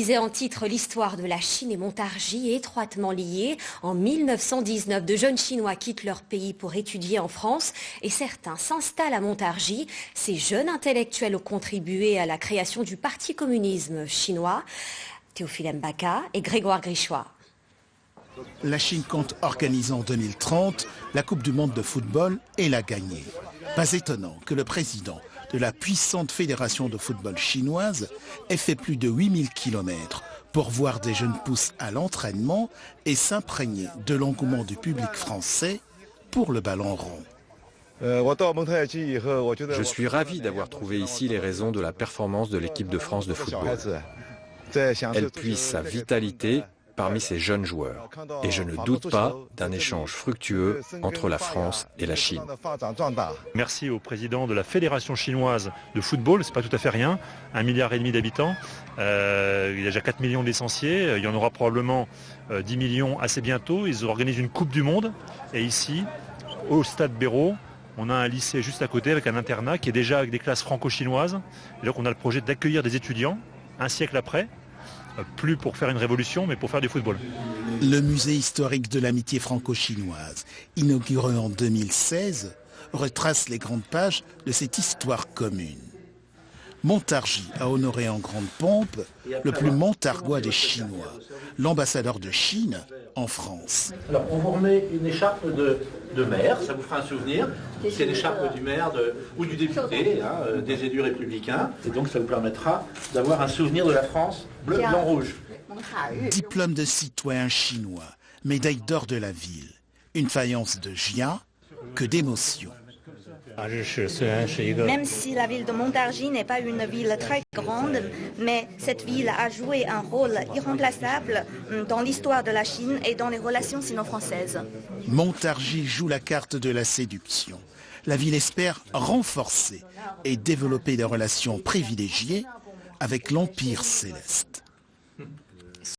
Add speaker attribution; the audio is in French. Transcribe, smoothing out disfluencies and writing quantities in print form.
Speaker 1: lisais en titre l'histoire de la Chine et Montargis étroitement liée. En 1919, de jeunes Chinois quittent leur pays pour étudier en France et certains s'installent à Montargis. Ces jeunes intellectuels ont contribué à la création du Parti communisme chinois. Théophile Mbaka et Grégoire Grichois.
Speaker 2: La Chine compte organiser en 2030 la Coupe du monde de football et la gagner. Pas étonnant que le président de la puissante fédération de football chinoise ait fait plus de 8000 km pour voir des jeunes pousses à l'entraînement et s'imprégner de l'engouement du public français pour le ballon rond.
Speaker 3: Je suis ravi d'avoir trouvé ici les raisons de la performance de l'équipe de France de football. Elle puise sa vitalité parmi ces jeunes joueurs. Et je ne doute pas d'un échange fructueux entre la France et la Chine.
Speaker 4: Merci au président de la Fédération chinoise de football, c'est pas tout à fait rien, 1,5 milliard d'habitants, il y a déjà 4 millions de licenciés, il y en aura probablement 10 millions assez bientôt. Ils organisent une Coupe du Monde et ici, au stade Béraud, on a un lycée juste à côté avec un internat qui est déjà avec des classes franco-chinoises. Et donc on a le projet d'accueillir des étudiants un siècle après, plus pour faire une révolution, mais pour faire du football.
Speaker 2: Le musée historique de l'amitié franco-chinoise, inauguré en 2016, retrace les grandes pages de cette histoire commune. Montargis a honoré en grande pompe le plus montargois des Chinois, l'ambassadeur de Chine en France.
Speaker 5: Alors on vous remet une écharpe de maire, ça vous fera un souvenir. C'est l'écharpe du maire ou du député, des élus républicains. Et donc ça vous permettra d'avoir un souvenir de la France bleu, blanc, rouge.
Speaker 2: Diplôme de citoyen chinois, médaille d'or de la ville, une faïence de Jia, que d'émotion.
Speaker 6: Même si la ville de Montargis n'est pas une ville très grande, mais cette ville a joué un rôle irremplaçable dans l'histoire de la Chine et dans les relations sino-françaises.
Speaker 2: Montargis joue la carte de la séduction. La ville espère renforcer et développer des relations privilégiées avec l'Empire céleste.